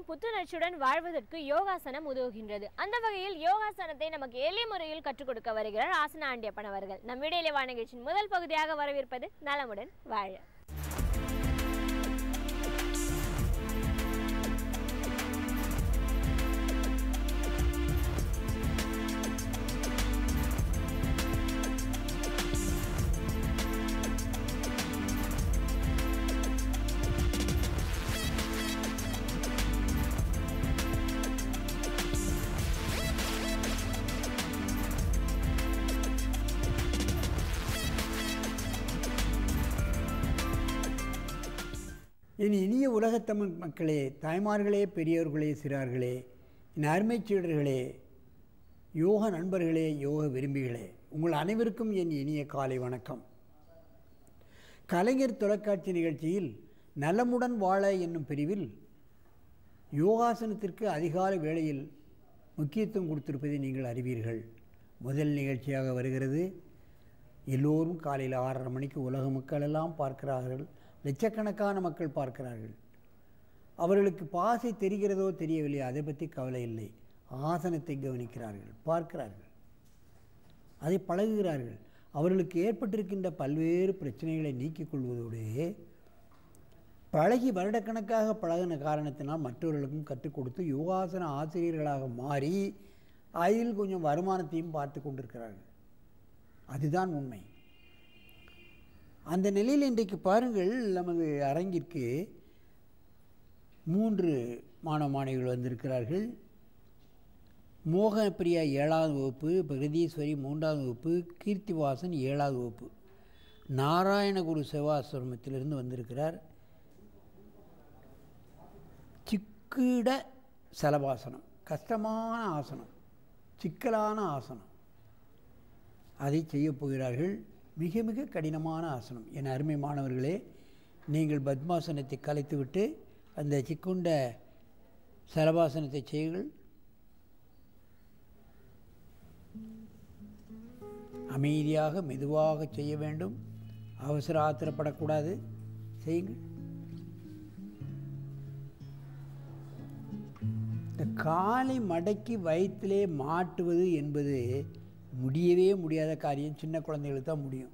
புத்துணர்ச்சியுடன் வாழ்வதற்கு யோகாசனம் உதவுகின்றது. அந்த வகையில் யோகாசனத்தை நமக்கு எளிய முறையில் கற்றுக் கொடுக்க வருகிறார் ஆசனா ஆண்டியப்பன் அவர்கள். நம் விடையிலே வா நிகழ்ச்சியின் முதல் பகுதியாக வரவேற்பது நலமுடன் வாழ. என் இனிய உலகத்தமிழ் மக்களே, தாய்மார்களே, பெரியோர்களே, சிறார்களே, என் அருமைச் சீடர்களே, யோக நண்பர்களே, யோக விரும்பிகளே, உங்கள் அனைவருக்கும் என் இனிய காலை வணக்கம். கலைஞர் தொலைக்காட்சி நிகழ்ச்சியில் நலமுடன் வாழ என்னும் பிரிவில் யோகாசனத்திற்கு அதிகாலை வேளையில் முக்கியத்துவம் கொடுத்திருப்பதை நீங்கள் அறிவீர்கள். முதல் நிகழ்ச்சியாக வருகிறது. எல்லோரும் காலையில் 6:30 மணிக்கு உலக மக்கள் எல்லாம் பார்க்கிறார்கள். லட்சக்கணக்கான மக்கள் பார்க்கிறார்கள். அவர்களுக்கு பாசை தெரிகிறதோ தெரியவில்லை, அதை பற்றி கவலை இல்லை. ஆசனத்தை கவனிக்கிறார்கள், பார்க்கிறார்கள், அதை பழகுகிறார்கள். அவர்களுக்கு ஏற்பட்டிருக்கின்ற பல்வேறு பிரச்சனைகளை நீக்கிக் கொள்வதோடு பழகி வருடக்கணக்காக பழகின காரணத்தினால் மற்றவர்களுக்கும் கற்றுக் கொடுத்து யோகாசன ஆசிரியர்களாக மாறி அதில் கொஞ்சம் வருமானத்தையும் பார்த்து கொண்டிருக்கிறார்கள். அதுதான் உண்மை. அந்த நிலையில் இன்றைக்கு பாருங்கள், நமது அரங்கிற்கு 3 மாணவ மாணவிகள் வந்திருக்கிறார்கள். மோகனப்பிரியா 7ஆவது வகுப்பு, பிரகதீஸ்வரி 3ஆவது வகுப்பு, கீர்த்திவாசன் 7ஆவது வகுப்பு. நாராயணகுரு சேவாசிரமத்திலிருந்து வந்திருக்கிறார். சிக்கிட சலபாசனம், கஷ்டமான ஆசனம், சிக்கலான ஆசனம், அதை செய்யப் போகிறார்கள். மிக மிக கடினமான ஆசனம். என் அருமை மாணவர்களே, நீங்கள் பத்மாசனத்தை கலைத்துவிட்டு அந்த சிக்குண்ட சலபாசனத்தை செய்யுங்கள். அமைதியாக மெதுவாக செய்ய வேண்டும். அவசர ஆத்திரப்படக்கூடாது. செய்யுங்கள். இந்த காலை மடக்கி வயிற்றிலே மாட்டுவது என்பது முடியவே முடியாத காரியம். சின்ன குழந்தைகளுக்கு தான் முடியும்,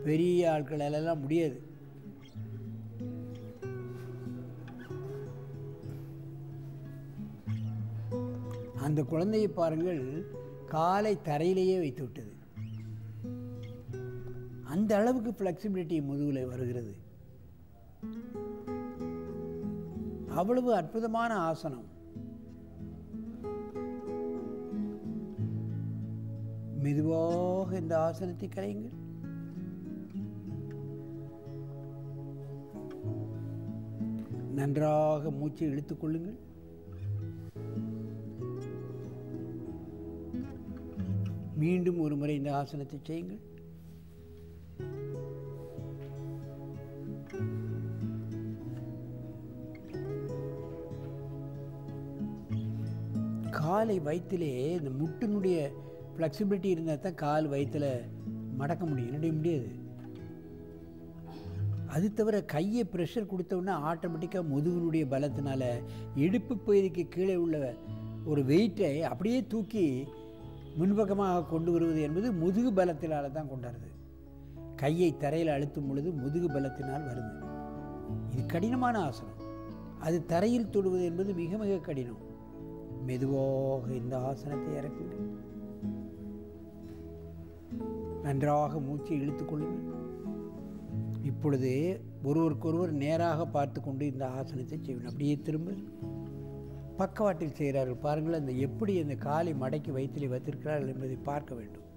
பெரிய ஆட்களெல்லாம் முடியாது. அந்த குழந்தையை பாருங்கள், காலை தரையிலேயே வைத்து விட்டது. அந்த அளவுக்கு ஃப்ளெக்சிபிலிட்டி முதுகில் வருகிறது. அவ்வளவு அற்புதமான ஆசனம். மெதுவாக இந்த ஆசனத்தை கலையுங்கள். நன்றாக மூச்சை இழுத்துக் கொள்ளுங்கள். மீண்டும் ஒரு முறை இந்த ஆசனத்தை செய்யுங்கள். காலை வயிற்றிலே இந்த முட்டினுடைய ஃப்ளெக்சிபிலிட்டி இருந்தால் தான் கால் வயிற்றில் மடக்க முடியும், இல்லையா முடியாது. அது தவிர கையை ப்ரெஷர் கொடுத்தோன்னா ஆட்டோமேட்டிக்காக முதுகினுடைய பலத்தினால இடுப்பு பகுதிக்கு கீழே உள்ள ஒரு வெயிட்டை அப்படியே தூக்கி முன்பக்கமாக கொண்டு வருவது என்பது முதுகு பலத்தினால் தான் கொண்டாடுது. கையை தரையில் அழுத்தும் பொழுது முதுகு பலத்தினால் வருது. இது கடினமான ஆசனம். அது தரையில் தொடுவது என்பது மிக மிக கடினம். மெதுவாக இந்த ஆசனத்தை இறக்குங்கள். நன்றாக மூச்சை இழுத்துக் கொள்ளுங்கள். இப்பொழுது ஒருவருக்கொருவர் நேராக பார்த்து கொண்டு இந்த ஆசனத்தை செய்யணும். அப்படியே திரும்ப பக்கவாட்டில் செய்கிறார்கள். பாருங்கள், அந்த எப்படி அந்த காலை மடக்கி வயிற்றிலே வைத்திருக்கிறார்கள் என்பதை பார்க்க வேண்டும்.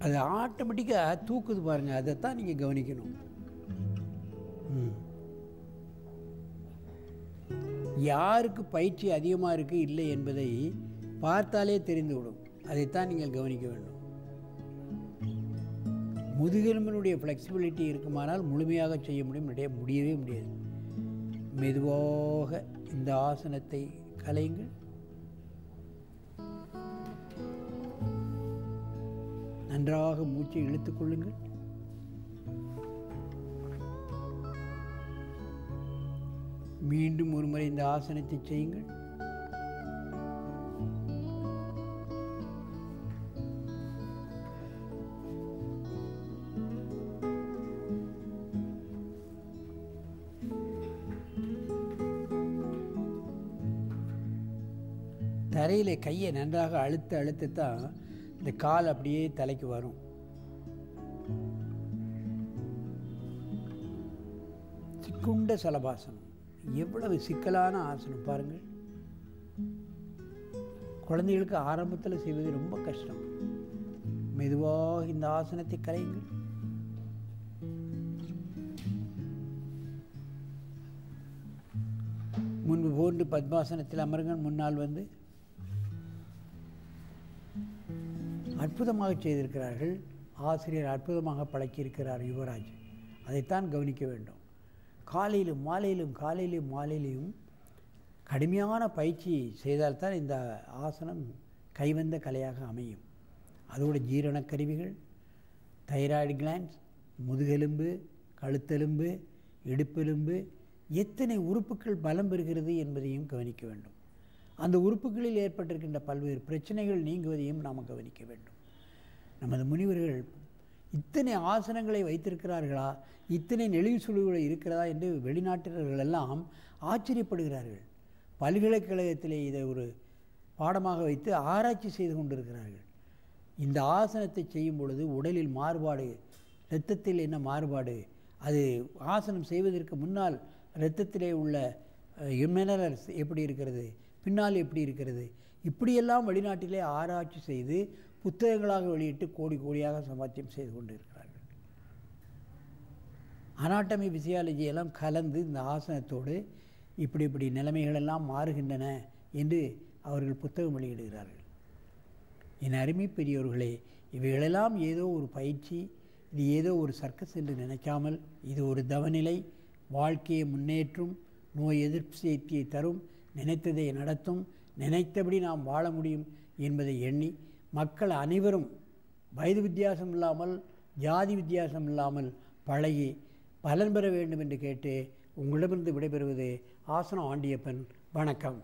அது ஆட்டோமேட்டிக்காக தூக்குது பாருங்கள், அதைத்தான் நீங்கள் கவனிக்கணும். யாருக்கு பயிற்சி அதிகமாக இருக்குது இல்லை என்பதை பார்த்தாலே தெரிந்துவிடும். அதைத்தான் நீங்கள் கவனிக்க வேண்டும். முதுகெலும்பினுடைய ஃப்ளெக்சிபிலிட்டி இருக்குமானால் முழுமையாக செய்ய முடியும், முடியவே முடியாது. மெதுவாக இந்த ஆசனத்தை கலையுங்கள். நன்றாக மூச்சை இழுத்துக் கொள்ளுங்கள். மீண்டும் ஒரு முறை இந்த ஆசனத்தை செய்யுங்கள். தரையில் கையை நன்றாக அழுத்தத்தான் இந்த கால் அப்படியே தலைக்கு வரும். சிக்குண்ட சலபாசனம் எவ்வளவு சிக்கலான ஆசனம் பாருங்கள். குழந்தைகளுக்கு ஆரம்பத்தில் செய்வது ரொம்ப கஷ்டம். மெதுவாக இந்த ஆசனத்தை கலையுங்கள். முன்பு போன்று பத்மாசனத்தில் அமருங்கள். முன்னால் வந்து அற்புதமாக செய்திருக்கிறார்கள். ஆசிரியர் அற்புதமாக பழக்கியிருக்கிறார் யுவராஜ். அதைத்தான் கவனிக்க வேண்டும். காலையிலும் மாலையிலும் கடுமையான பயிற்சி செய்தால்தான் இந்த ஆசனம் கைவந்த கலையாக அமையும். அதோடு ஜீரண கருவிகள், தைராய்டு கிளாண்ட்ஸ், முதுகெலும்பு, கழுத்தெலும்பு, இடுப்பெலும்பு, எத்தனை உறுப்புகள் பலம் பெறுகிறது என்பதையும் கவனிக்க வேண்டும். அந்த உறுப்புகளில் ஏற்பட்டிருக்கின்ற பல்வேறு பிரச்சனைகள் நீங்குவதையும் நாம் கவனிக்க வேண்டும். நமது முனிவர்கள் இத்தனை ஆசனங்களை வைத்திருக்கிறார்களா, இத்தனை நெளிவு சுழிவுகள் இருக்கிறதா என்று வெளிநாட்டினர்கள் எல்லாம் ஆச்சரியப்படுகிறார்கள். பல்கலைக்கழகத்திலே இதை ஒரு பாடமாக வைத்து ஆராய்ச்சி செய்து கொண்டிருக்கிறார்கள். இந்த ஆசனத்தை செய்யும் பொழுது உடலில் மாறுபாடு, இரத்தத்தில் என்ன மாறுபாடு, அது ஆசனம் செய்வதற்கு முன்னால் இரத்தத்திலே உள்ள மினரல்ஸ் எப்படி இருக்கிறது, பின்னால் எப்படி இருக்கிறது, இப்படியெல்லாம் வெளிநாட்டிலே ஆராய்ச்சி செய்து புத்தகங்களாக வெளியிட்டு கோடி கோடியாக சம்பாத்தியம் செய்து கொண்டு இருக்கிறார்கள். அனாட்டமி பிசியாலஜி எல்லாம் கலந்து இந்த ஆசனத்தோடு இப்படி நிலைமைகளெல்லாம் மாறுகின்றன என்று அவர்கள் புத்தகம் வெளியிடுகிறார்கள். என் அருமை பெரியோர்களே, இவைகளெல்லாம் ஏதோ ஒரு பயிற்சி, இது ஏதோ ஒரு சர்க்கஸ் என்று நினைக்காமல் இது ஒரு தவநிலை, வாழ்க்கையை முன்னேற்றும், நோய் எதிர்ப்பு சக்தியை தரும், நினைத்ததை நடத்தும், நினைத்தபடி நாம் வாழ முடியும் என்பதை எண்ணி மக்கள் அனைவரும் வயது வித்தியாசம் இல்லாமல், ஜாதி வித்தியாசம் இல்லாமல் பழகி பலன் பெற வேண்டும் என்று கேட்டு உங்களிடமிருந்து விடைபெறுவது ஆசனம் ஆண்டியப்பன். வணக்கம்.